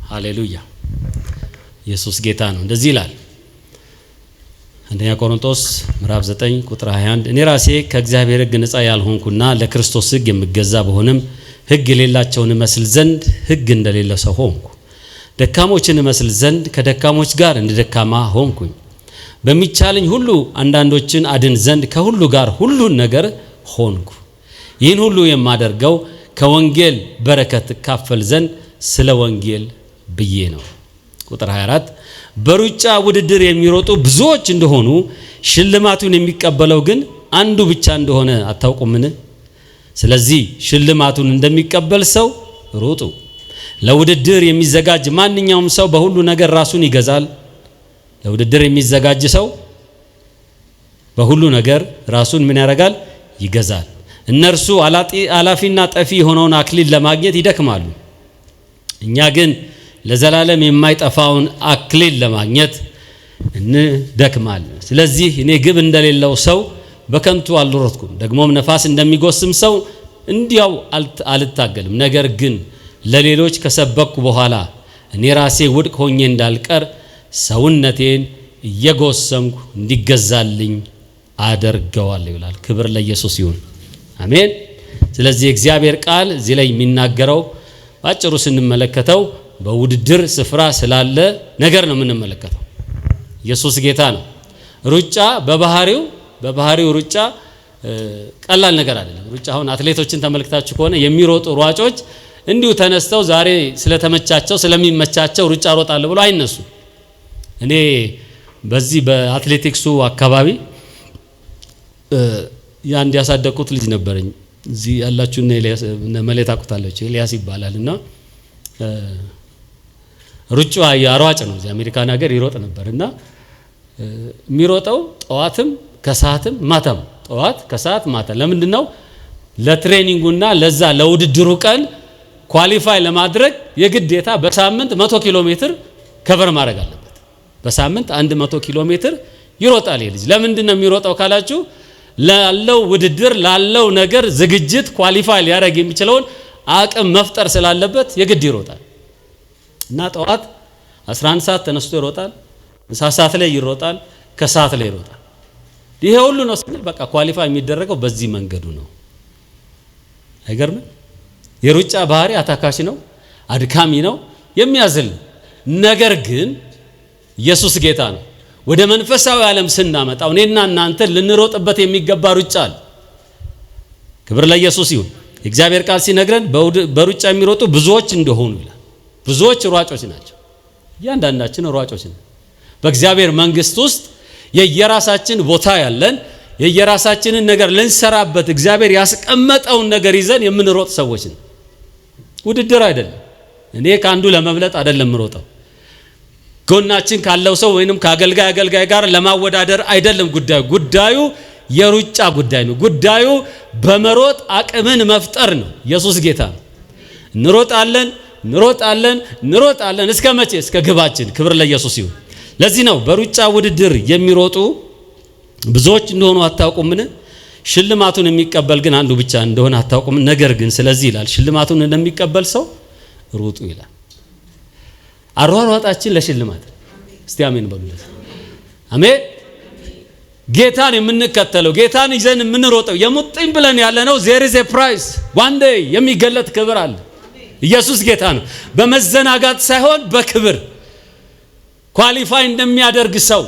ሃሌሉያ ኢየሱስ ጌታ ነው። እንደዚህ ይላል አንደኛ ቆሮንቶስ ምዕራፍ 9 ቁጥር 21 እኔ ራሴ ከእግዚአብሔር ሕግ ነፃ ያልሆንኩና ለክርስቶስ ሕግ የምገዛ በሆንም ሕግ የሌላቸውን መስል ዘንድ ሕግ እንደሌለ ሰው ሆንኩ። ደካሞችን መስል ዘንድ ከደካሞች ጋር እንደ ደካማ ሆንኩኝ። በሚቻለኝ ሁሉ አንዳንዶችን አድን ዘንድ ከሁሉ ጋር ሁሉን ነገር ሆንኩ። ይህን ሁሉ የማደርገው ከወንጌል በረከት ካፈል ዘንድ ስለ ወንጌል ብዬ ነው። ቁጥር 24 በሩጫ ውድድር የሚሮጡ ብዙዎች እንደሆኑ ሽልማቱን የሚቀበለው ግን አንዱ ብቻ እንደሆነ አታውቁምን? ስለዚህ ሽልማቱን እንደሚቀበል ሰው ሩጡ። ለውድድር የሚዘጋጅ ማንኛውም ሰው በሁሉ ነገር ራሱን ይገዛል። ለውድድር የሚዘጋጅ ሰው በሁሉ ነገር ራሱን ምን ያደርጋል? ይገዛል። እነርሱ አላፊና ጠፊ የሆነውን አክሊል ለማግኘት ይደክማሉ። እኛ ግን ለዘላለም የማይጠፋውን አክሊል ለማግኘት እንደክማለን። ስለዚህ እኔ ግብ እንደሌለው ሰው በከንቱ አልሮጥኩም፣ ደግሞም ነፋስ እንደሚጎስም ሰው እንዲያው አልታገልም። ነገር ግን ለሌሎች ከሰበኩ በኋላ እኔ ራሴ ውድቅ ሆኜ እንዳልቀር ሰውነቴን እየጎሰምኩ እንዲገዛልኝ አደርገዋለሁ ይላል። ክብር ለኢየሱስ ይሁን። አሜን። ስለዚህ እግዚአብሔር ቃል እዚህ ላይ የሚናገረው ባጭሩ ስንመለከተው በውድድር ስፍራ ስላለ ነገር ነው የምንመለከተው። ኢየሱስ ጌታ ነው። ሩጫ በባህሪው ሩጫ ቀላል ነገር አይደለም። ሩጫ አሁን አትሌቶችን ተመልክታችሁ ከሆነ የሚሮጡ ሯጮች እንዲሁ ተነስተው ዛሬ ስለተመቻቸው ስለሚመቻቸው ሩጫ ሮጣለሁ ብሎ አይነሱ። እኔ በዚህ በአትሌቲክሱ አካባቢ ያን ያሳደኩት ልጅ ነበረኝ። እዚህ ያላችሁ እነ መሌት አቁታለች ኤልያስ ይባላልና ሩጫ ያሯጭ ነው። እዚህ አሜሪካን ሀገር ይሮጥ ነበርና የሚሮጠው ጠዋትም ከሰዓትም ማታም፣ ጠዋት ከሰዓት ማታ። ለምንድን ነው? ለትሬኒንጉና ለዛ ለውድድሩ ቀን ኳሊፋይ ለማድረግ የግዴታ በሳምንት 100 ኪሎ ሜትር ከቨር ማድረግ አለበት። በሳምንት 100 ኪሎ ሜትር ይሮጣል ይህ ልጅ። ለምንድን ነው የሚሮጠው ካላችሁ ላለው ውድድር ላለው ነገር ዝግጅት ኳሊፋይ ሊያደርግ የሚችለውን አቅም መፍጠር ስላለበት የግድ ይሮጣል እና ጠዋት 11 ሰዓት ተነስቶ ይሮጣል፣ ምሳ ሰዓት ላይ ይሮጣል፣ ከሰዓት ላይ ይሮጣል። ይሄ ሁሉ ነው ስንል በቃ ኳሊፋይ የሚደረገው በዚህ መንገዱ ነው። አይገርም? የሩጫ ባህሪ አታካሽ ነው፣ አድካሚ ነው፣ የሚያዝል። ነገር ግን ኢየሱስ ጌታ ነው። ወደ መንፈሳዊ ዓለም ስናመጣው እኔና እናንተ ልንሮጥበት የሚገባ ሩጫ አለ። ክብር ለኢየሱስ ይሁን። የእግዚአብሔር ቃል ሲነግረን በሩጫ የሚሮጡ ብዙዎች እንደሆኑ ይላል። ብዙዎች ሯጮች ናቸው። እያንዳንዳችን ሯጮች ነን። በእግዚአብሔር መንግስት ውስጥ የየራሳችን ቦታ ያለን የየራሳችንን ነገር ልንሰራበት እግዚአብሔር ያስቀመጠውን ነገር ይዘን የምንሮጥ ሰዎች ነን። ውድድር አይደለም። እኔ ከአንዱ ለመብለጥ አይደለም የምሮጠው። ጎናችን ካለው ሰው ወይንም ከአገልጋይ ጋር ለማወዳደር አይደለም ጉዳዩ የሩጫ ጉዳይ ነው። ጉዳዩ በመሮጥ አቅምን መፍጠር ነው። ኢየሱስ ጌታ ነው። እንሮጣለን እስከ መቼ? እስከ ግባችን። ክብር ለኢየሱስ ይሁን። ለዚህ ነው በሩጫ ውድድር የሚሮጡ ብዙዎች እንደሆኑ አታውቁምን? ሽልማቱን የሚቀበል ግን አንዱ ብቻ እንደሆነ አታውቁምን? ነገር ግን ስለዚህ ይላል ሽልማቱን እንደሚቀበል ሰው ሩጡ ይላል። አሯሯጣችን ለሽልማት። እስቲ አሜን በሉለት። አሜን። ጌታን የምንከተለው ጌታን ይዘን የምንሮጠው የሙጥኝ ብለን ያለነው there is a price one day የሚገለጥ ክብር አለ። ኢየሱስ ጌታ ነው። በመዘናጋት ሳይሆን በክብር ኳሊፋይ እንደሚያደርግ ሰው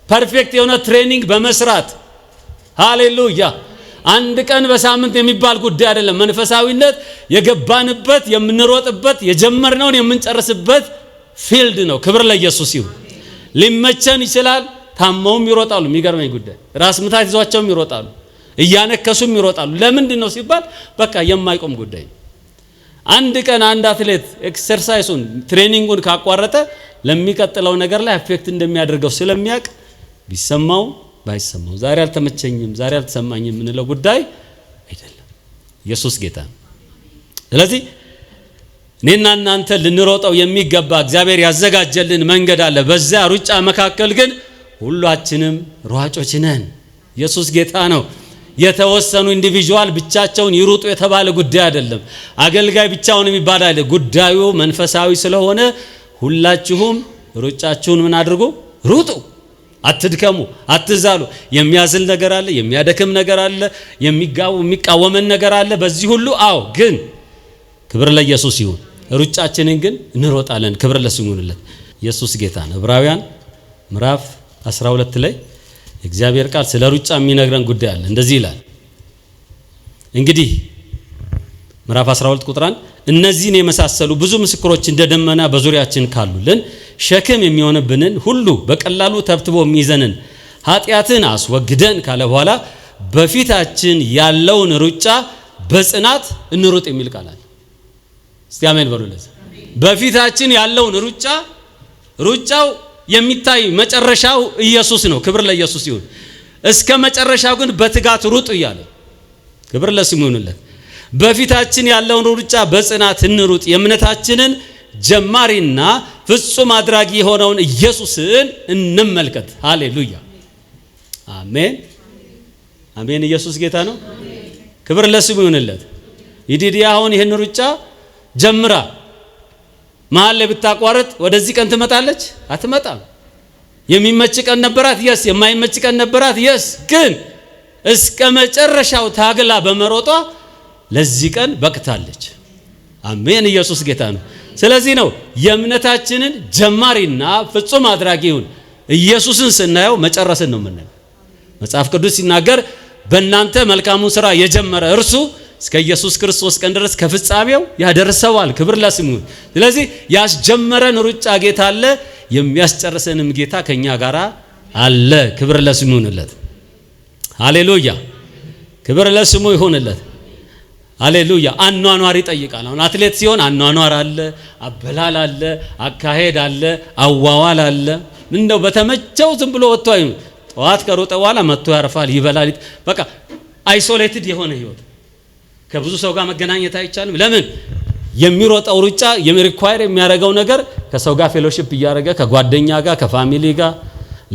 ፐርፌክት የሆነ ትሬኒንግ በመስራት ሃሌሉያ። አንድ ቀን በሳምንት የሚባል ጉዳይ አይደለም። መንፈሳዊነት የገባንበት የምንሮጥበት የጀመርነውን የምንጨርስበት ፊልድ ነው። ክብር ለኢየሱስ ይሁን። ሊመቸን ይችላል። ታመውም ይሮጣሉ። የሚገርመኝ ጉዳይ ራስ ምታት ይዟቸውም ይሮጣሉ፣ እያነከሱም ይሮጣሉ። ለምንድን ነው ሲባል በቃ የማይቆም ጉዳይ ነው። አንድ ቀን አንድ አትሌት ኤክሰርሳይሱን ትሬኒንጉን ካቋረጠ ለሚቀጥለው ነገር ላይ አፌክት እንደሚያደርገው ስለሚያውቅ ቢሰማው ባይሰማው ዛሬ አልተመቸኝም ዛሬ አልተሰማኝም የምንለው ጉዳይ አይደለም። ኢየሱስ ጌታ ነው። ስለዚህ እኔና እናንተ ልንሮጠው የሚገባ እግዚአብሔር ያዘጋጀልን መንገድ አለ። በዛ ሩጫ መካከል ግን ሁላችንም ሯጮች ነን። ኢየሱስ ጌታ ነው። የተወሰኑ ኢንዲቪጁዋል ብቻቸውን ይሩጡ የተባለ ጉዳይ አይደለም። አገልጋይ ብቻውን የሚባል አይደለም። ጉዳዩ መንፈሳዊ ስለሆነ ሁላችሁም ሩጫችሁን ምን አድርጉ? ሩጡ። አትድከሙ፣ አትዛሉ። የሚያዝል ነገር አለ፣ የሚያደክም ነገር አለ፣ የሚቃወመን ነገር አለ። በዚህ ሁሉ አዎ፣ ግን ክብር ለኢየሱስ ይሁን። ሩጫችንን ግን እንሮጣለን። ክብር ለስሙ ይሁንለት። ኢየሱስ ጌታ ነው። ዕብራውያን ምዕራፍ 12 ላይ እግዚአብሔር ቃል ስለ ሩጫ የሚነግረን ጉዳይ አለ። እንደዚህ ይላል። እንግዲህ ምዕራፍ 12 ቁጥር 1 እነዚህን የመሳሰሉ ብዙ ምስክሮች እንደ ደመና በዙሪያችን ካሉልን ሸክም የሚሆንብንን ሁሉ በቀላሉ ተብትቦ የሚይዘንን ኃጢአትን አስወግደን ካለ በኋላ በፊታችን ያለውን ሩጫ በጽናት እንሩጥ የሚል ቃል አለ። እስቲ አሜን በሉ። ለዚህ በፊታችን ያለውን ሩጫው የሚታይ መጨረሻው ኢየሱስ ነው። ክብር ለኢየሱስ ይሁን። እስከ መጨረሻው ግን በትጋት ሩጡ እያለ ክብር ለስሙ ይሁንለት። በፊታችን ያለውን ሩጫ በጽናት እንሩጥ፣ የእምነታችንን ጀማሪና ፍጹም አድራጊ የሆነውን ኢየሱስን እንመልከት። ሃሌሉያ አሜን አሜን። ኢየሱስ ጌታ ነው። ክብር ለስሙ ይሁንለት። ይዲዲያ አሁን ይህን ሩጫ ጀምራ መሀል ላይ ብታቋርጥ ወደዚህ ቀን ትመጣለች? አትመጣም። የሚመች ቀን ነበራት፣ የስ የማይመች ቀን ነበራት፣ የስ ግን እስከ መጨረሻው ታግላ በመሮጧ ለዚህ ቀን በቅታለች። አሜን። ኢየሱስ ጌታ ነው። ስለዚህ ነው የእምነታችንን ጀማሪና ፍጹም አድራጊውን ኢየሱስን ስናየው መጨረስን ነው የምናየው። መጽሐፍ ቅዱስ ሲናገር በእናንተ መልካሙን ሥራ የጀመረ እርሱ እስከ ኢየሱስ ክርስቶስ ቀን ድረስ ከፍጻሜው ያደርሰዋል። ክብር ለስሙ። ስለዚህ ያስጀመረን ሩጫ ጌታ አለ፣ የሚያስጨርሰንም ጌታ ከኛ ጋር አለ። ክብር ለስሙ ይሁንለት። ሃሌሉያ ክብር ለስሙ ይሁንለት። ሃሌሉያ። አኗኗር ይጠይቃል። አሁን አትሌት ሲሆን አኗኗር አለ፣ አበላል አለ፣ አካሄድ አለ፣ አዋዋል አለ። እንደው በተመቸው ዝም ብሎ ወጥቶ ጠዋት ከሮጠ በኋላ መጥቶ ያርፋል፣ ይበላል። በቃ አይሶሌትድ የሆነ ህይወት፣ ከብዙ ሰው ጋር መገናኘት አይቻልም። ለምን? የሚሮጠው ሩጫ የሚሪኳየር የሚያደርገው ነገር ከሰው ጋር ፌሎሺፕ እያደረገ ከጓደኛ ጋር ከፋሚሊ ጋር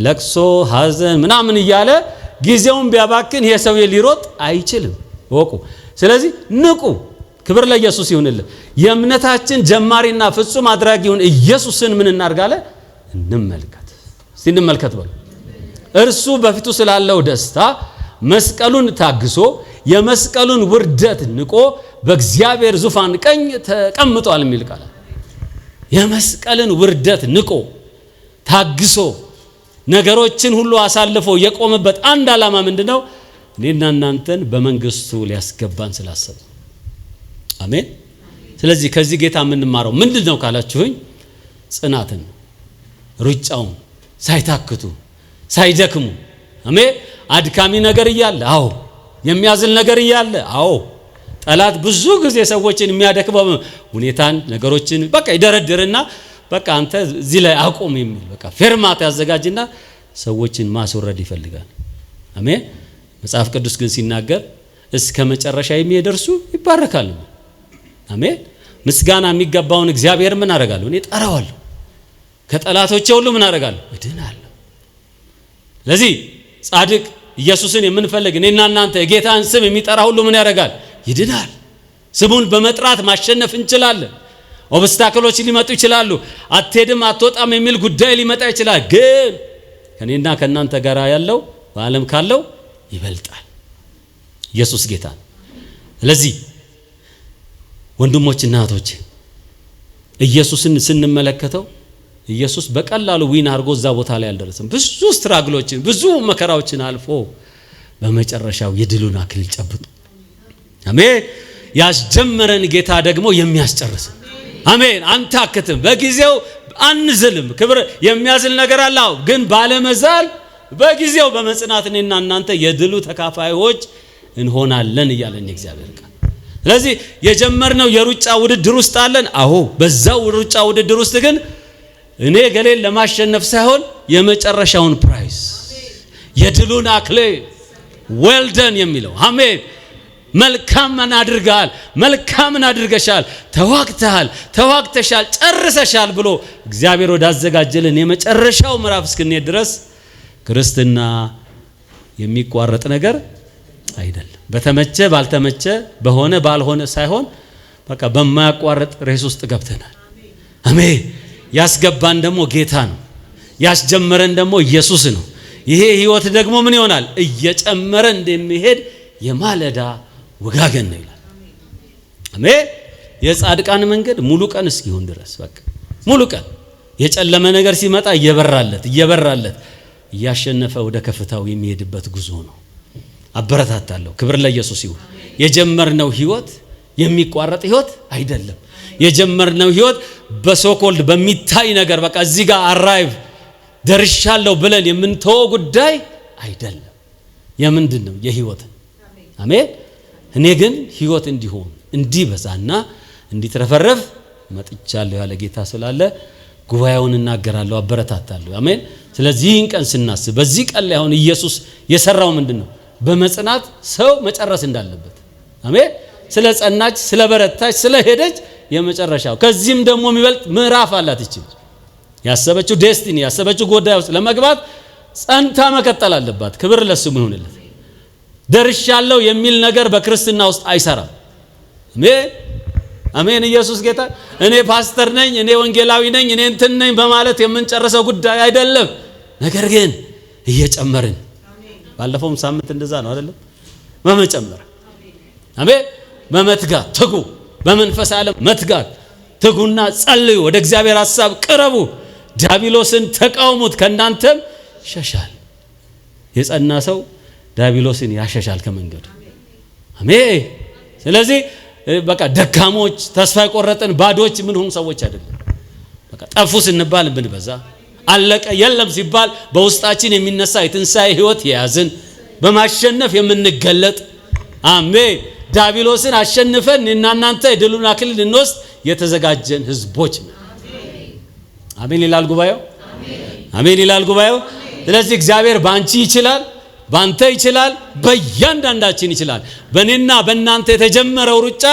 ለቅሶ ሐዘን ምናምን እያለ ጊዜውን ቢያባክን ይሄ ሰው ሊሮጥ አይችልም። ወቁ። ስለዚህ ንቁ። ክብር ለኢየሱስ ይሁንልን። የእምነታችን ጀማሪና ፍጹም አድራጊውን ኢየሱስን ምን እናርጋለ? እንመልከት። እንመልከት በሉ። እርሱ በፊቱ ስላለው ደስታ መስቀሉን ታግሶ የመስቀሉን ውርደት ንቆ በእግዚአብሔር ዙፋን ቀኝ ተቀምጧል የሚል ቃል። የመስቀልን ውርደት ንቆ ታግሶ ነገሮችን ሁሉ አሳልፎ የቆመበት አንድ ዓላማ ምንድነው? እኔና እናንተን በመንግስቱ ሊያስገባን ስላሰበ። አሜን። ስለዚህ ከዚህ ጌታ የምንማረው ምንድነው ካላችሁኝ፣ ጽናትን፣ ሩጫውን ሳይታክቱ ሳይደክሙ። አሜን። አድካሚ ነገር እያለ አዎ፣ የሚያዝል ነገር እያለ አዎ፣ ጠላት ብዙ ጊዜ ሰዎችን የሚያደክመው ሁኔታን ነገሮችን በቃ ይደረድርና በቃ አንተ እዚህ ላይ አቁም የሚል በቃ ፌርማት ያዘጋጅና ሰዎችን ማስወረድ ይፈልጋል። አሜን። መጽሐፍ ቅዱስ ግን ሲናገር እስከ መጨረሻ የሚደርሱ ይባረካሉ። አሜን። ምስጋና የሚገባውን እግዚአብሔር ምን አደርጋለሁ? እኔ ጠራዋለሁ። ከጠላቶቼ ሁሉ ምን አደርጋለሁ? እድናለሁ። ስለዚህ ጻድቅ ኢየሱስን የምንፈልግ እኔና እናንተ የጌታን ስም የሚጠራ ሁሉ ምን ያደርጋል? ይድናል። ስሙን በመጥራት ማሸነፍ እንችላለን። ኦብስታክሎች ሊመጡ ይችላሉ። አትሄድም አትወጣም የሚል ጉዳይ ሊመጣ ይችላል። ግን ከኔና ከናንተ ጋር ያለው በዓለም ካለው ይበልጣል። ኢየሱስ ጌታ ነው። ስለዚህ ወንድሞችና እህቶች ኢየሱስን ስንመለከተው ኢየሱስ በቀላሉ ዊን አድርጎ እዛ ቦታ ላይ አልደረሰም። ብዙ ስትራግሎችን ብዙ መከራዎችን አልፎ በመጨረሻው የድሉን አክሊል ጨብጦ አሜን ያስጀመረን ጌታ ደግሞ የሚያስጨርስ አሜን። አንታክትም፣ በጊዜው አንዝልም። ክብር የሚያዝል ነገር አለው፣ ግን ባለመዛል በጊዜው በመጽናት እኔና እናንተ የድሉ ተካፋዮች እንሆናለን እያለን እግዚአብሔር ቃል። ስለዚህ የጀመርነው የሩጫ ውድድር ውስጥ አለን። አዎ፣ በዛው ሩጫ ውድድር ውስጥ ግን እኔ ገሌን ለማሸነፍ ሳይሆን የመጨረሻውን ፕራይስ የድሉን አክሊል ዌልደን የሚለው አሜን። መልካምን አድርገሃል፣ መልካምን አድርገሻል፣ ተዋግተሃል፣ ተዋግተሻል፣ ጨርሰሻል ብሎ እግዚአብሔር ወዳዘጋጀልን የመጨረሻው ምዕራፍ እስክንሄድ ድረስ ክርስትና የሚቋረጥ ነገር አይደለም። በተመቸ ባልተመቸ በሆነ ባልሆነ ሳይሆን በቃ በማያቋርጥ ሬስ ውስጥ ገብተናል። አሜን። ያስገባን ደግሞ ጌታ ነው። ያስጀመረን ደግሞ ኢየሱስ ነው። ይሄ ህይወት ደግሞ ምን ይሆናል? እየጨመረ እንደሚሄድ የማለዳ ወጋገን ነው ይላል። አሜን። የጻድቃን መንገድ ሙሉ ቀን እስኪሆን ድረስ በቃ ሙሉ ቀን የጨለመ ነገር ሲመጣ እየበራለት እያሸነፈ ወደ ከፍታው የሚሄድበት ጉዞ ነው። አበረታታለሁ። ክብር ለኢየሱስ ይሁን። የጀመርነው ህይወት የሚቋረጥ ህይወት አይደለም። የጀመርነው ህይወት በሶኮልድ በሚታይ ነገር በቃ እዚህ ጋር አራይቭ ደርሻለሁ ብለን የምንተወው ጉዳይ አይደለም። የምንድነው? የህይወት። አሜን። እኔ ግን ህይወት እንዲሆን እንዲበዛና እንዲትረፈረፍ መጥቻለሁ ያለ ጌታ ስላለ ጉባኤውን እናገራለሁ፣ አበረታታለሁ። አሜን። ስለዚህ ይህን ቀን ስናስብ በዚህ ቀን ላይ አሁን ኢየሱስ የሰራው ምንድነው? በመጽናት ሰው መጨረስ እንዳለበት። አሜን። ስለ ጸናች፣ ስለ በረታች፣ ስለ ሄደች የመጨረሻው ከዚህም ደግሞ የሚበልጥ ምዕራፍ አላት። እቺ ያሰበችው ዴስቲኒ ያሰበችው ጉዳይ ውስጥ ለመግባት ጸንታ መቀጠል አለባት። ክብር ለስሙ ይሁንለት። ደርሻለሁ የሚል ነገር በክርስትና ውስጥ አይሰራም። አሜን። ኢየሱስ ጌታ። እኔ ፓስተር ነኝ፣ እኔ ወንጌላዊ ነኝ፣ እኔ እንትን ነኝ በማለት የምንጨርሰው ጉዳይ አይደለም። ነገር ግን እየጨመርን ባለፈውም ሳምንት እንደዛ ነው አይደለም? በመጨመር አሜን። በመትጋት ትጉ። በመንፈስ ዓለም መትጋት ትጉና ጸልዩ። ወደ እግዚአብሔር ሐሳብ ቅረቡ። ዲያብሎስን ተቃውሙት ከእናንተም ይሸሻል። የጸና ሰው ዲያብሎስን ያሸሻል ከመንገዱ። አሜን። ስለዚህ በቃ ደካሞች፣ ተስፋ የቆረጥን ባዶች ምን ሆኑ ሰዎች አይደለም። በቃ ጠፉ ስንባል ብንበዛ አለቀ የለም ሲባል በውስጣችን የሚነሳ የትንሣኤ ህይወት የያዝን በማሸነፍ የምንገለጥ አሜን። ዲያብሎስን አሸንፈን እናንተ የድሉን አክሊል እንወስድ የተዘጋጀን ህዝቦች ነን። አሜን ይላል ጉባኤው። አሜን ይላል ጉባኤው። ስለዚህ እግዚአብሔር ባንቺ ይችላል፣ ባንተ ይችላል፣ በእያንዳንዳችን ይችላል። በእኔና በእናንተ የተጀመረው ሩጫ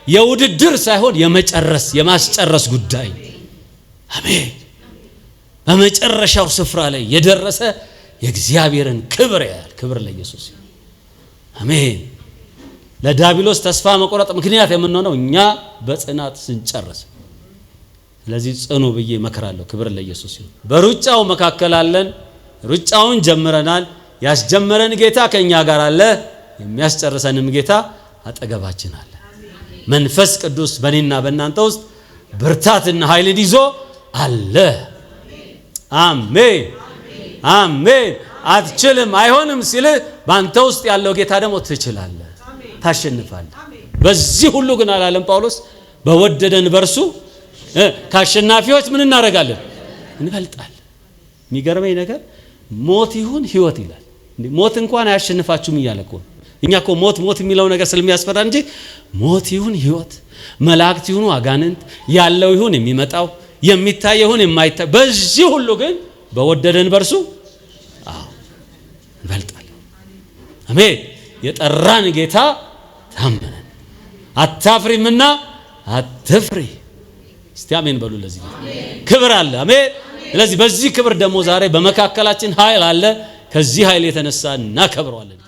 የውድድር ሳይሆን የመጨረስ የማስጨረስ ጉዳይ። አሜን። በመጨረሻው ስፍራ ላይ የደረሰ የእግዚአብሔርን ክብር ያያል። ክብር ለኢየሱስ። አሜን። ለዲያብሎስ ተስፋ መቆረጥ ምክንያት የምንሆነው እኛ በጽናት ስንጨርስ። ስለዚህ ጽኑ ብዬ መከራለሁ። ክብር ለኢየሱስ ይሁን። በሩጫው መካከል አለን። ሩጫውን ጀምረናል። ያስጀመረን ጌታ ከኛ ጋር አለ። የሚያስጨርሰንም ጌታ አጠገባችን አለ። መንፈስ ቅዱስ በእኔና በእናንተ ውስጥ ብርታትና ኃይልን ይዞ አለ። አሜን አሜን። አትችልም አይሆንም ሲል ባንተ ውስጥ ያለው ጌታ ደግሞ ትችላለህ፣ ታሸንፋለህ። በዚህ ሁሉ ግን አላለም ጳውሎስ፣ በወደደን በርሱ ካሸናፊዎች ምን እናደርጋለን? እንበልጣለን። የሚገርመኝ ነገር ሞት ይሁን ህይወት ይላል። ሞት እንኳን አያሸንፋችሁም እያለ እኮ እኛ እኮ ሞት የሚለው ነገር ስለሚያስፈራ እንጂ ሞት ይሁን ህይወት፣ መላእክት ይሁኑ አጋንንት፣ ያለው ይሁን የሚመጣው፣ የሚታይ ይሁን የማይታይ፣ በዚህ ሁሉ ግን በወደደን በርሱ እንበልጣለን። አሜን። የጠራን ጌታ ታመነ። አታፍሪምና አትፍሪ። እስቲ አሜን በሉ። ለዚህ ክብር አለ። አሜን። ስለዚህ በዚህ ክብር ደግሞ ዛሬ በመካከላችን ኃይል አለ። ከዚህ ኃይል የተነሳ እናከብረዋለን።